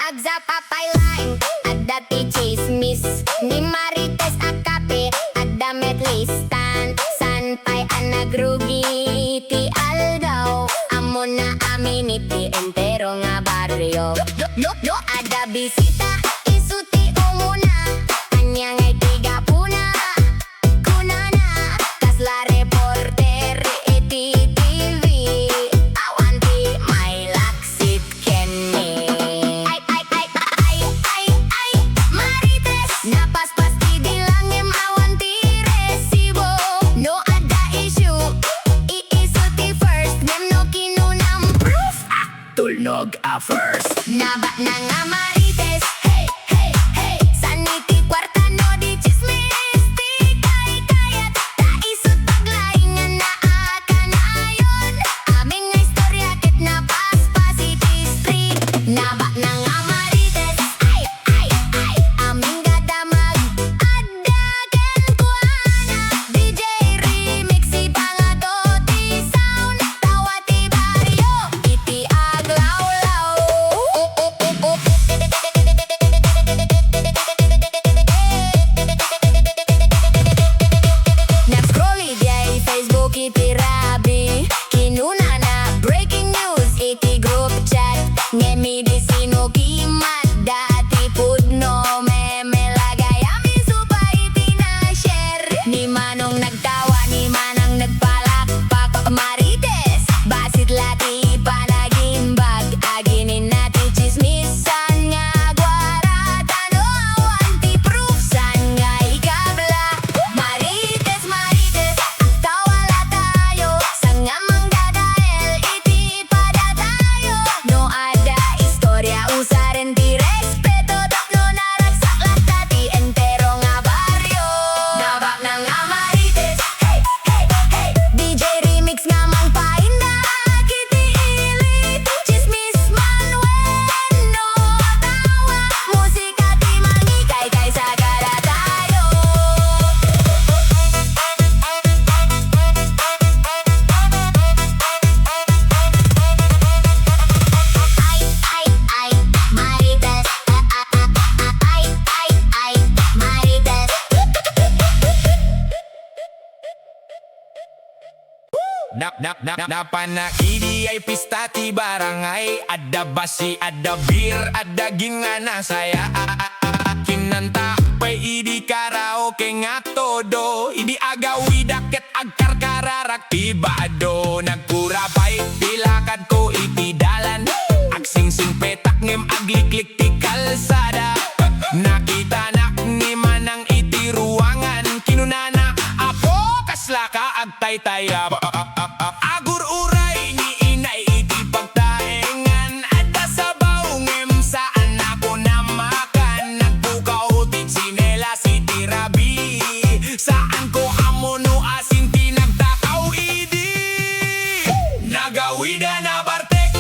agza papaylaing, adda ti chismis, ni Marites akape, adda metlistan, san pay anagrugi ti aldaw, amo na amin iti entero nga barrio. No, adda bisita, isuti umuna, kanya ngay tiga puna, kunana, kasla reporter iti TV, awanti may laksit kenni. Ay, Marites, napaspas ti dilangem awanti resibo, no adda issue, iisuti first, nem no kinunam proof, tulnog a first. Nabaknang A Marites, hey, saniti kwarta no di chismis, ti kayat, ta isut paglaingan na akanayon, aming nga istorya ket na paspasiti street. Nabaknang A Marites, ay, aming gadamag, adda ken kuana, DJ Remix ipangato ti sound, tawa ti baryo, iti aglawlaw. Nag-scrolli di Facebook iti rabi, kinuna na breaking news iti group chat, ngemi di sino kimat dati pudno, meme lagay amin supa iti na-share, ni manong nagtawa, ni manang nagpalakpak, Marites, basit lati panagimbag, aginin natin chismisan nga gwaratan, o awanti proof san nga ikabla. Marites, tawala tayo, sanga manggadael iti padatayo, no ada istorya usaren ti respeto, tapno naragsak lata ti entero nga baryo. Nabaknang A Marites, hey, DJ Remix nga mangpainda, kiti ilit, chismis man no tawa, musika ti mangikay kay sagada tayo. Ay, Marites, ay, Marites. Napanakidi ay pista ti barangay, adda basi, adda beer, adda gingana saya, kinanta pay idi karaoke nga todo, idi agawid ket agkarkararak ti bado, nagpura pay pilakad ko iti dalan, agsingsing petak ngem agliklik ti kalsada, nakita nak ni manang iti ruangan, kinunana apo kasla ka agtaytaya, agur uray ni inay iti pagtaengan, adda sabaw ngem saan ako namakan, nagpukaw ti tsinelas iti rabi, saan ko amono asin ti nagtakaw idi, Nagawid A Nabartek,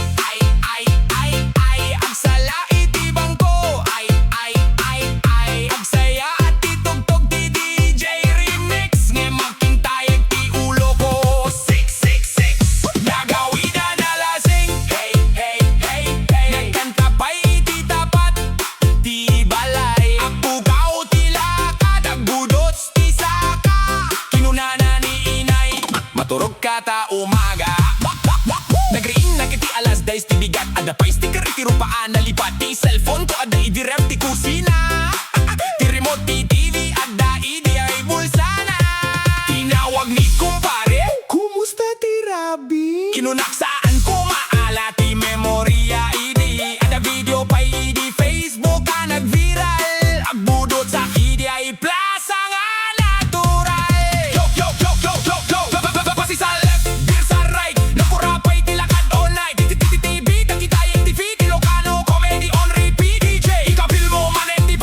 ay, agsala iti bangko, ay, agsaya at itugtog ti DJ Remix, ngem magkintayag ti ulo ko, 666, Nagawid A nalasing, hey, nagkanta pa'y iti tapat, ti balay, agpugaw ti lakad, agbudots ti saka, kinunana ni inay, maturog ka ta umaga, nagriin na kiti alas 10 ti bigat, ada pa'y sticker iti rupaan, nalipat ti cellphone ko, ada idirem ti kusina, ti remote ti TV, ada idi ay bulsana, tinawag ni kumpare, kumusta ti Rabi? Kinunaksaan ko maala ti memorya idi, ada video pa'y idi Facebook ka nagviral, agbudot sa idi ay plaza nga natural, yo, basi sa left, beer sa right, nakurapay ti lakad all night, TV, tagkitayang TV, Ilocano Comedy on repeat, DJ, ikabil mo manen ti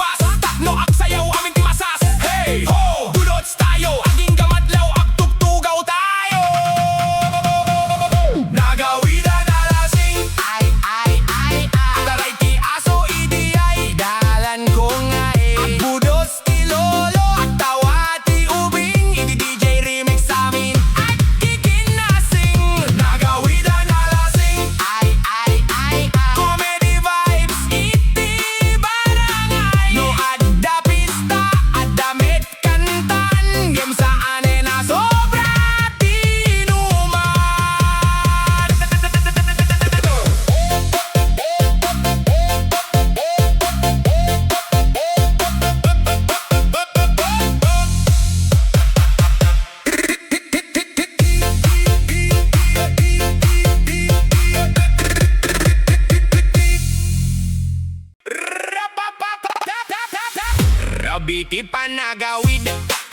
gabi ti panagawid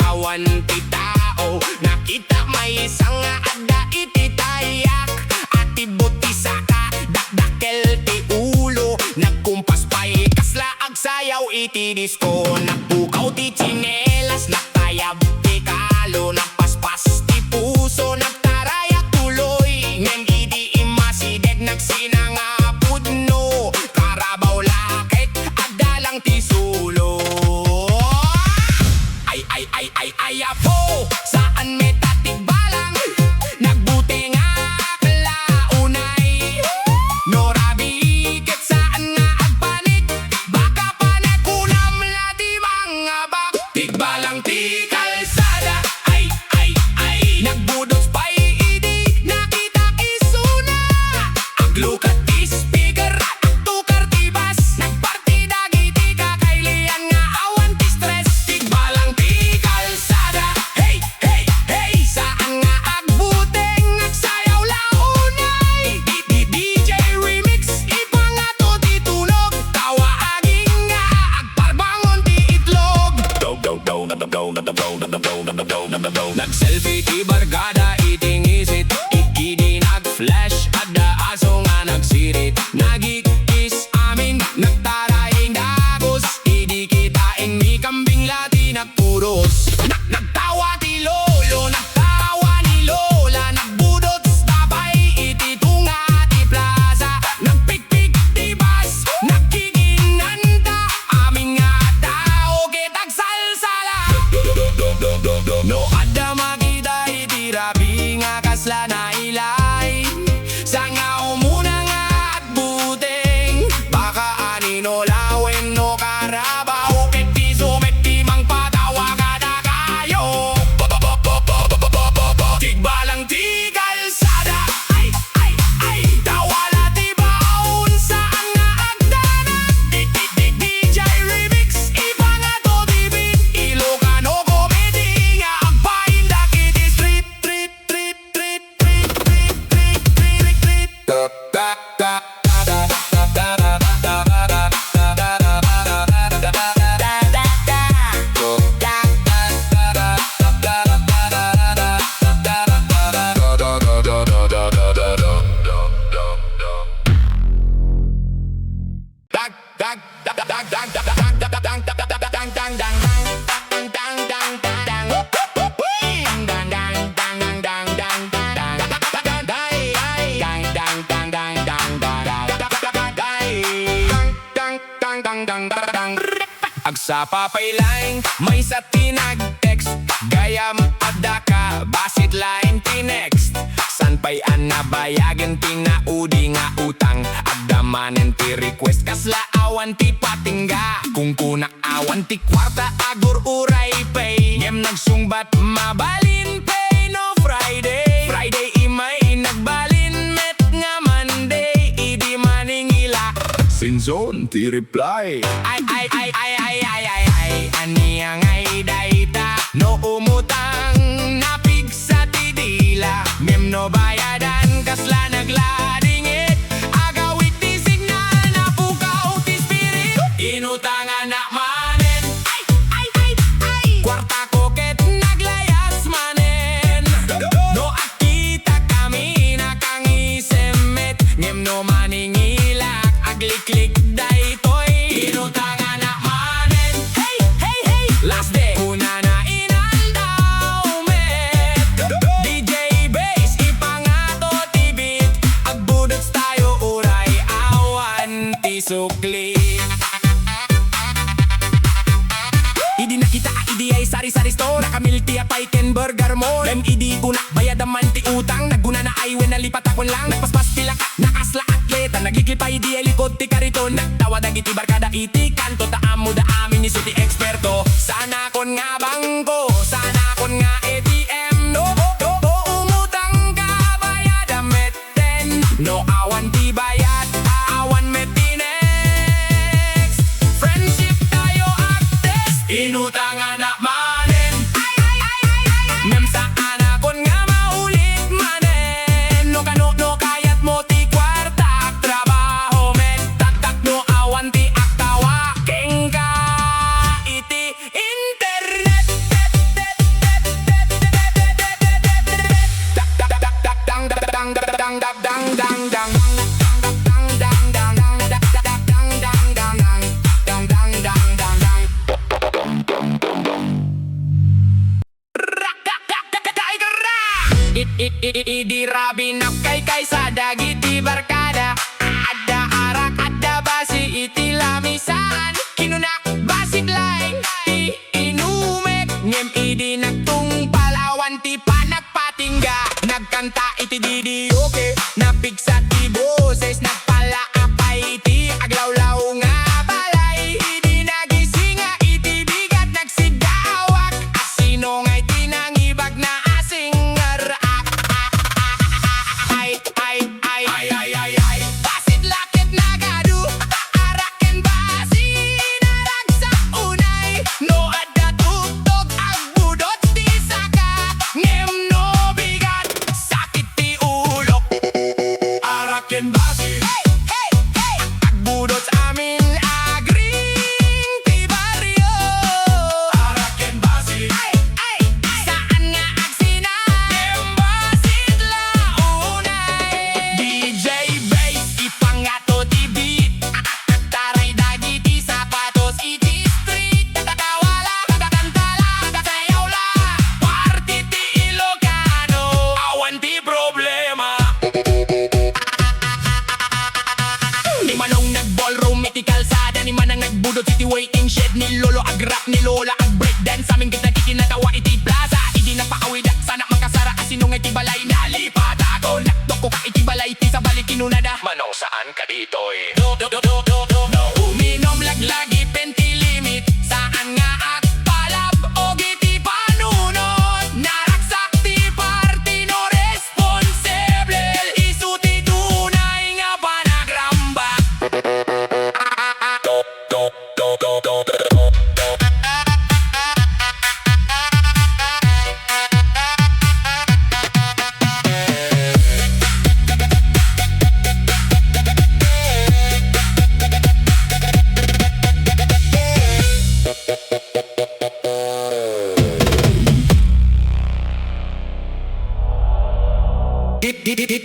awan ti tao nakita may isang adda iti tayak ati buti saka dakdakel ti ulo nagkumpas pa'y kasla agsayaw iti disco nagpukaw ti tsinelas nakayab ti kalo nagpaspas ti puso nagtarayak tuloy ngem idi imasideg nagsinangapud no karabaw lakit adalang ti sulo ay apo saan meta tikbalang nagbuti nga kalaunay no rabi ket saan nga agpanik baka panakunam lati mga bak tikbalang ti kalsada ay nagbudots pa'y idi nakita isuna aglukat ti speaker tukar ti bas nagpartida giti kakailian nga awan ti stress tikbalang ti kalsada hey saan nga agbuteng nagsayaw launay DJ Remix ipangato ti tunog tawa aging nga agparbangon ti itlog nagselfie ti barkada iting isit ikidi nagflash adda aso nga nagsirit nagikis amin nagtaraing dagos idi kitaing mi kambing lati nagpuros nagtawa ti lolo nagtawa ni lola nagbudots tabay iti tunga ti plaza nagpikpik ti bas nagkikinanta aming nga tao kitag salsala no adda makita iti rabi nga kasla na ilay sa nga umuna nga at buteng baka anino lawen no karabaw ket ti sumet ti mang patawa kada kayo tikbalang ti kalsada ay tawala ti baon saan nga agdanak DJ Remix ipangato ti beat Ilocano Comedy nga agpaindak iti street Agsa papaylaing may sa tinag-text gayam adda ka basit line ti next san pa'y anabayagan pinaudi nga utang adda manen ti request kasla awan ti patingga kung kunak awan ti kwarta agur uray pay ngem nagsungbat mabalin pay no Friday imay nagbalin met nga Monday idi maningila sinzon ti reply ay aniyang ay dayta no umutang napigsa ti dila mem no bayadan kasla nagladingit agawit ti signal na pukaw ti spirit inutangan nak manen kwarta ko ket naglayas manen no akita kami nakangisemet ngem no maningilak agliklik daytoy inutangan nak manen last day una na inaldaw met DJ Bass ipangato ti beat agbudots tayo uray awan ti sukli idi nakita idi ay sari-sari store nakamilti apay ken burger mo lem idi kuna bayadaman ti utang nagguna na ay wen nalipat akon lang nagpaspas ti laka nakasla atleta nagikipay di likod ti kariton nagtawa dagiti barkada iti kanto taamo da amin ni suti eksperto sana kon nga bangko sana kon nga ATM no umutang ka bayada meten no awan ti bayad awan meti next friendship tayo actest inutangan nak manen mem saan akon nga maulit manen no kano no kayat mo ti kwarta trabaho met taktak no awan ti aktawa kengka waiting shed ni lolo ag rap ni lola ag breakdance sa aming kita kikinatawa iti plaza idi napakawida sana makasara asino nga iti balay nalipat ako nakdok ko ka iti balay ti sa balik kinunada manong saan ka dito eh no uminom laglagi penti limit saan nga at palab o giti panunod naraksak ti party no responsible isuti tunay nga panagramba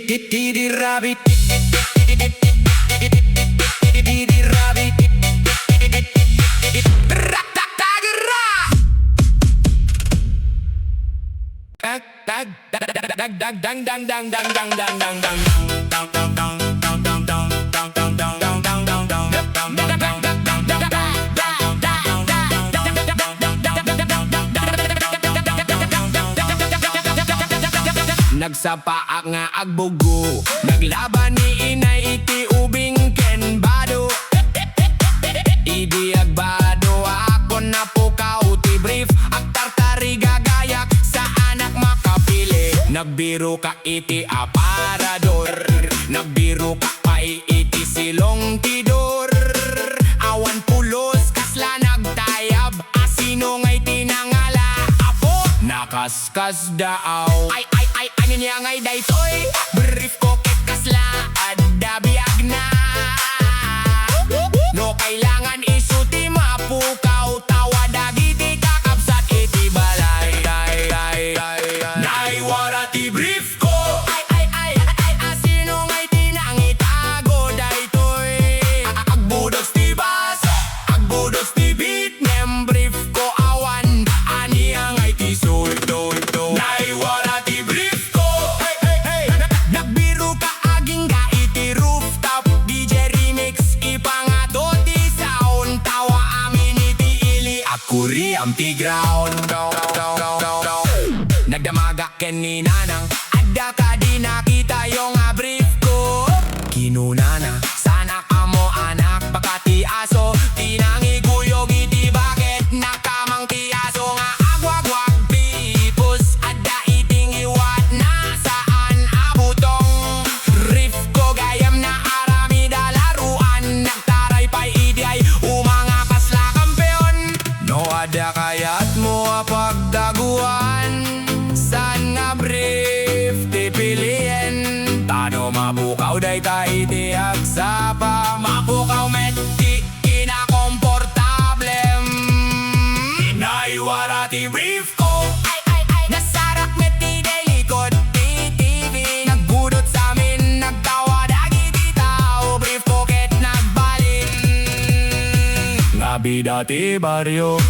Didi rabbit Didi rabbit Rak-tak-tak-ra Nagsapaak nga agbugo naglaban ni inay iti ubing ken bado idi agbado ako na pukaw ti brief at tartari gagayak sa anak makapili nagbiro ka iti aparador nagbiro ka pa iti silong tidor awan pulos kasla nagtayab asino ngay tinangala apo nakaskas daaw ay angin niya ngay daytoy brief ko ket kasla adda biag na no kailangan isuti mapukaw tawa dagiti kakabsat iti balay Naiwara Ti Brief Ko ay asino ngay tinangitago daytoy agbudots ti bas agbudots ti beat nem brief ko awan ani ngay ti sulto Naiwara Ti Brief Ko nagbiro ka aging ga iti rooftop DJ Remix ipangato ti sound tawa amin iti ili akuri am ti ground nagdamaga ken ni nanang adda ka di nakita yung brief ko kinunana sana kamo anak pakati aso tinangi kuyog iti bakit nakamang ti aso nga agwagwag pipos adda iting iwat na saan abutong brief ko gayam na arami dalaruan nagtaray pa idiay umanga kasla kampeon no adda kayat mo pagdaguan san nga brief ti piliin tano mabukaw day ta iti agsapa mabukaw met ti kinakomportable Naiwara Ti Brief Ko nasarak met ti delikod ti TV nagbudot sa amin nagtawa dagiti tao brief ko ket nagbalin nga bida ti baryo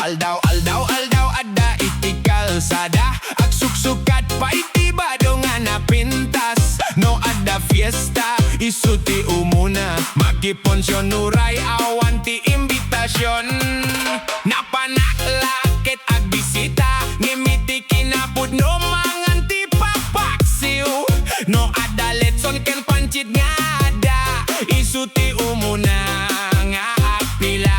aldaw adda iti kalsada agsuksukat pa iti badongan na pintas no adda fiesta isuti umuna magkiponsyon nuray awan ti imbitasyon napanaklakit agbisita ngimiti kinapud no mangan ti papaksiw no adda letson ken pancit nga adda isuti umuna nga apila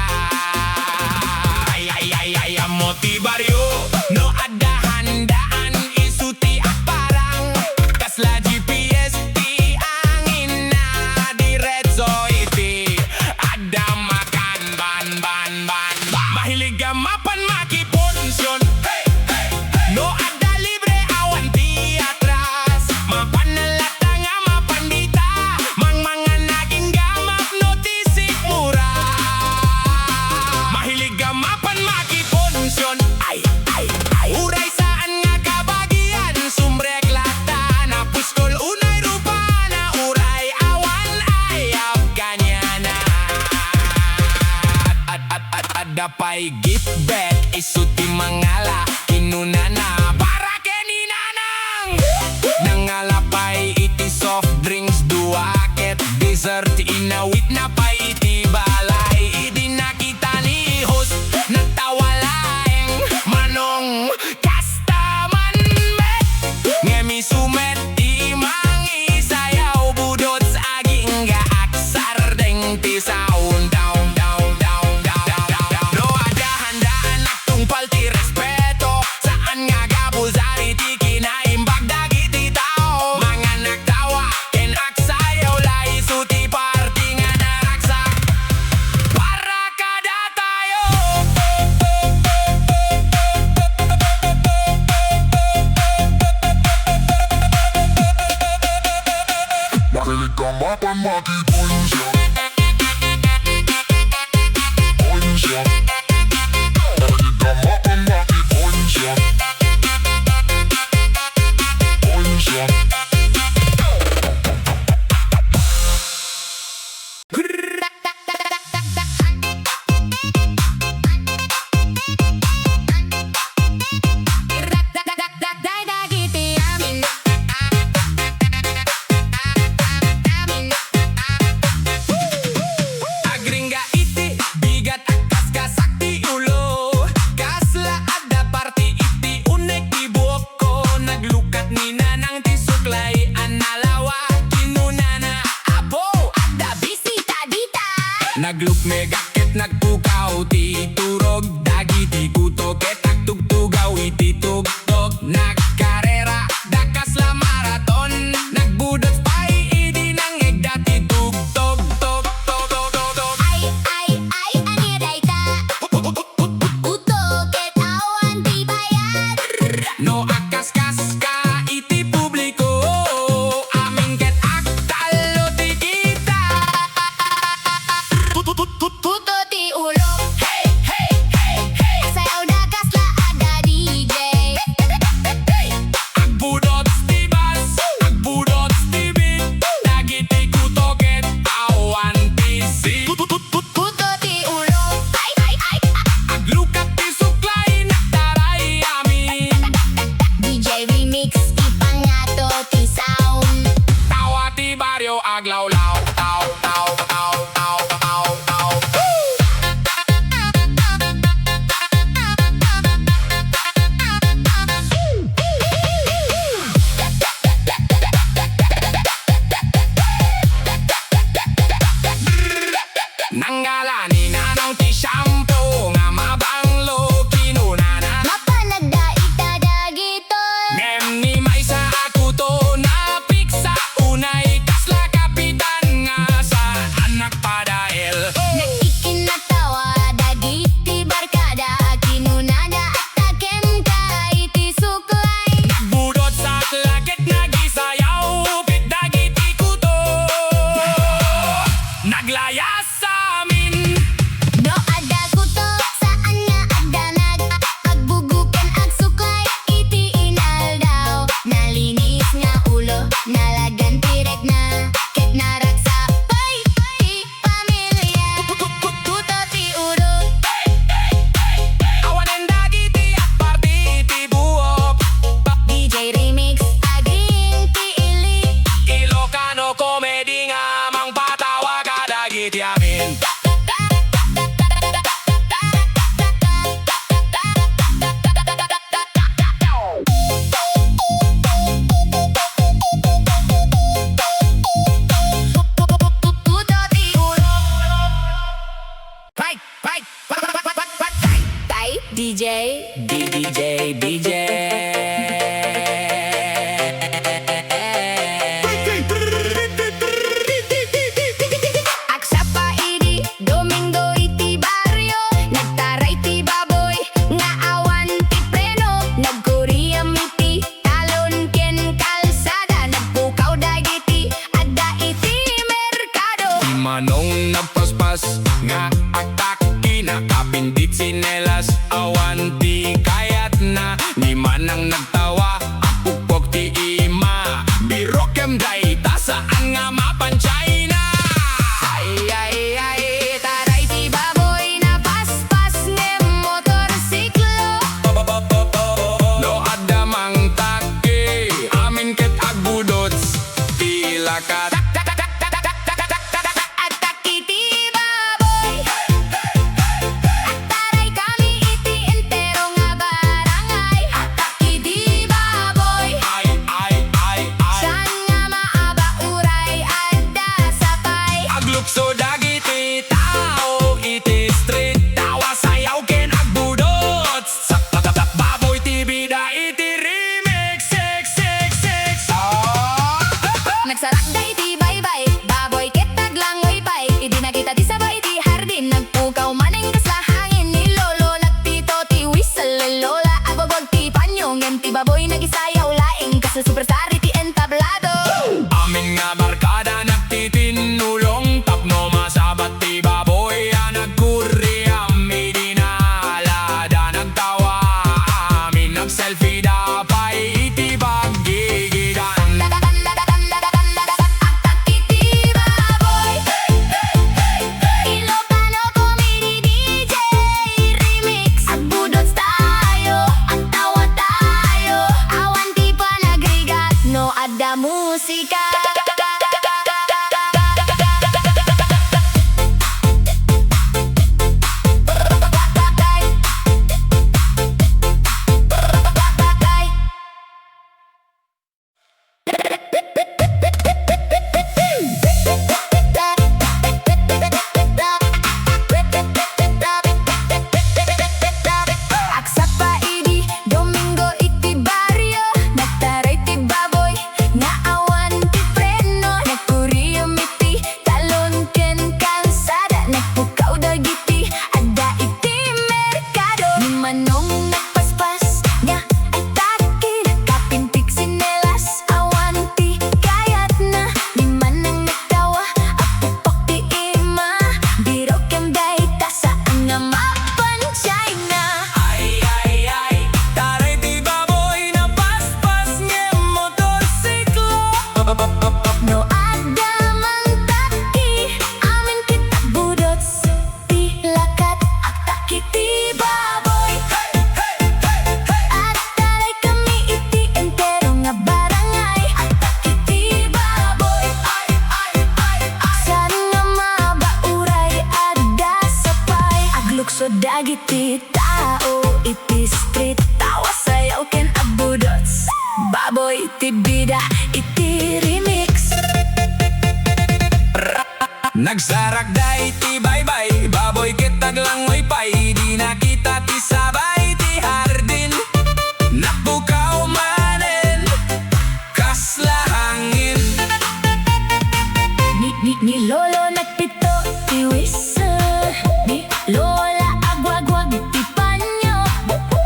ay amoti baryo no adda handaan isuti at parang kasla GPS ti angin na diretso iti adda makan ban mahilig ka mapan makiponsyon no adda libre awan ti atra Napay gift bet isuti mangala kinuna na para keninanang nangalapay iti soft drinks duaket dessert inawit na pay iti balay idi nakita ni host nagtawalaeng manong kastaman met ngemi sumet imang isayaw budots aging gaaksar deng ti sound down down down down down down no ada handaan tungpal ti respeto saan nga gabuzari ti kinaimbag dagiti tao mga nagtawa ken aksayaw laiso ti party nga naraksak para kada tayo Mahilig ka mapan makiponsya Ponsya Mahilig ka mapan makiponsya Ponsya Dagiti amin agringa iti bigat akas kasak ti ulo kasla ada party iti unek ti buhok ko naglukat ni nanang ti suklay analawa kinuna na apo Da bisita dita naglukme gakit nagpukaw ti turog dagiti kuto ketak tugtugaw iti tugtog nagkarera dakas la maraton nagbudots pay idi nang egda ti tugtog tog tog tog tog tog Ay ani dayta Kuto ketawan ti bayan no akas-kas ka iti publiko aming ket aktalo ti kita Kuto ti ulo hey hey lakat. Agtakk Ti Baboy. At taray kami iti entero nga barangay. Agtakk Ti Baboy. Ay. Saan nga maaba uray adda sapay. Aglukso dagiti tao iti street. Tawa sayaw ken agbudots. Baboy ti bida iti remix. Nagsarakda iti baybay, baboy ket taglangoy pay. Idi nakita ti sabay ti hardin, nagpukaw maneng kasla hangin. Ni lolo nagtito ti whistle, lola agwagwag ti panyong. Ti baboy nagisayaw laing, kasi superstar iti entablado. Amin nga barkada nagtitinulong. Tapno masabat ti baboy nagkurri. Ami dinalada nagtawa. Amin nagselfie dapay iti paggigidan. Agtakk Ti Baboy. Ilocano Comedy DJ Remix Budots tayo, ang tawa tayo. Awan ti pa nagrigat, no adda musika. Aksak pa idi, Domingo iti baryo. Nagtaray ti baboy, nga awan ti preno. Nagkuriyom iti talon ken kalsada. Nagpukaw dagiti, adda iti merkado. Ni manong nagpaspas, nga ay takil. Kapintik sinelas, awan ti kayat na. Ni manang nagtawa, apupok ti ima. Biro kem day tasa, nga mapansay na. Ay, taray ti baboy na paspas niya motorsiklo. No adda man taki, amin kita budots. Ti lakat, Agtakk Ti Baboy. At taray kami iti entero nga barangay. Agtakk Ti Baboy. Saan nga mabauray adda sapay. Aglukso dagiti tao iti street. Tawa sayaw ken agbudots. Baboy iti bida iti remix. Nagsarakda iti baybay. Baboy ket taglangoy pay. Di nakita ti sabay ti hardin. Napukaw manen kasla hangin. Ni lolo nagpito ti whistle. Ni lola agwagwag ti panyo.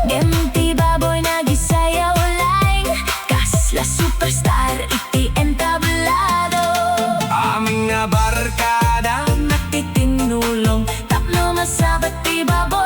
Ngem ti baboy nagisayaw laing. Kasla superstar iti entablado. Aming nga barkada Nagtitinulong, tapno masabat ti baboy.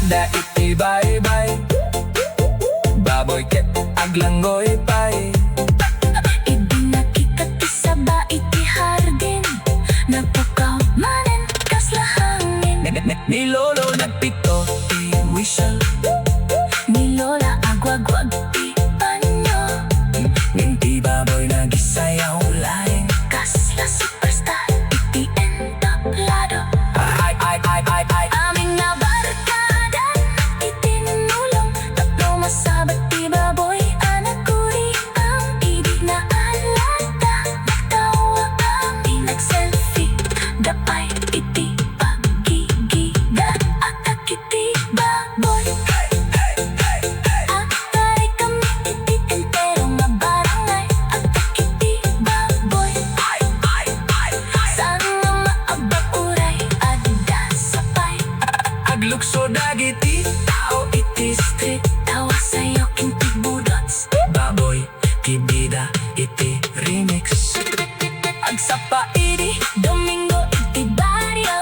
Handa iti bye-bye Baboy ket aglanggoy pay Ibinakita ti saba iti hardin Nagpukaw manen kaslahangin Ni lolo nagpito ti whistle Ni lola agwagwag ti panyo Ngem ti baboy nagisayaw laeng Kasla superstar iti entablado Aming nabarkada itinulong Tatlo masabat ti baboy anaguri ang ibig na alata Nagtawa kami nag-selfie Dapay iti paggigigan Agtakk iti baboy Atay kami iti entero nga barangay Agtakk iti baboy Sana maabak uray adda sapay Aglukso dagiti Tao iti street Tawa sa'yo kinti budots baboy ti bida iti remix Agsapa iti Domingo iti baryo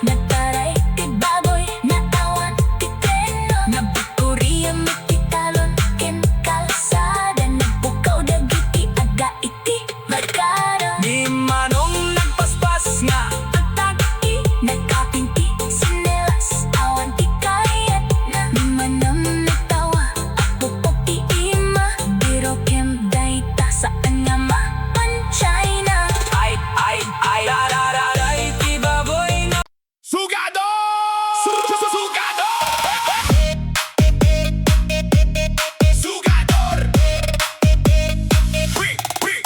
Nagtaray ti baboy Natawan ti treno Nabukuriam iti talon ken kalsada Nagpukaw dagiti aga iti barkada Di manong nagpaspas nga Agtakk ti nagkapinti sinelas Awan ti kayat na Di manam nagtawa Pupok ti ima Biro kem dayta saan nga mapanchay na Ay ti baboy na Sugador! Sugador! Sugador!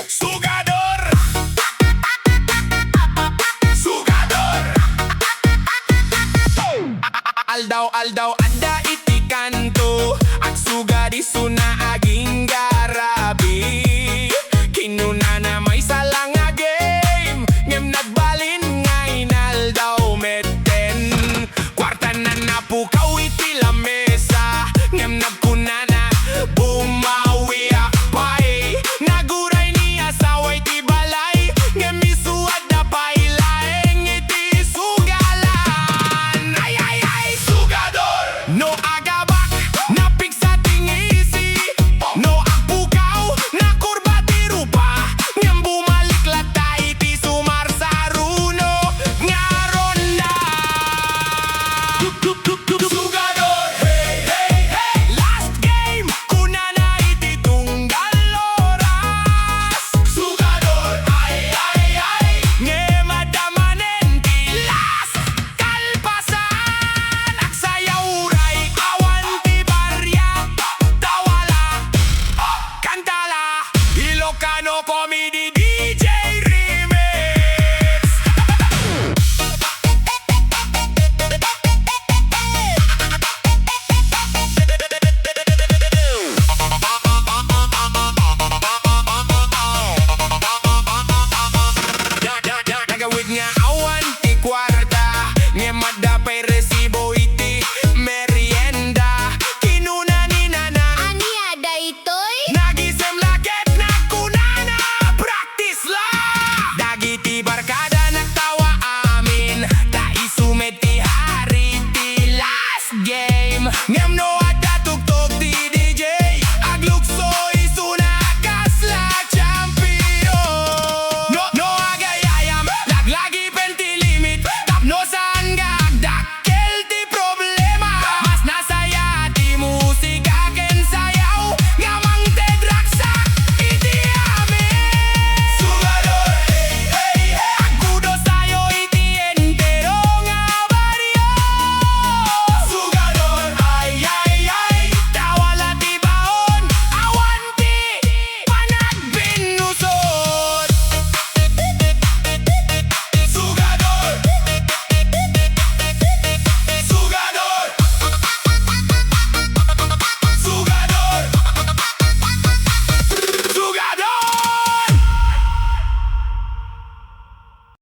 Sugador! Sugador! Aldaw anda iti kanto At sugadi suna aging garabi Kinuna na may salang a game Ngem nagbalin nga inaldaw meten Kwarta na napukaw iti lamesa Ngem nagkuna na bumawi akpay Naguray niya saway ti balay Ngem isuad na pailaeng iti sugalan Ay sugador No agabak napigsa tingisi No agpukaw na kurba ti rupa Ngem bumalik lata iti sumarsaruno Nga ronda Sugador Hey hey hey Last game kuna na iti tunggal oras Sugador Ay Ngem adamanen ti last kalpasan Aksayaw uray awan ti barya Tawala Kantala Ilocano Comedy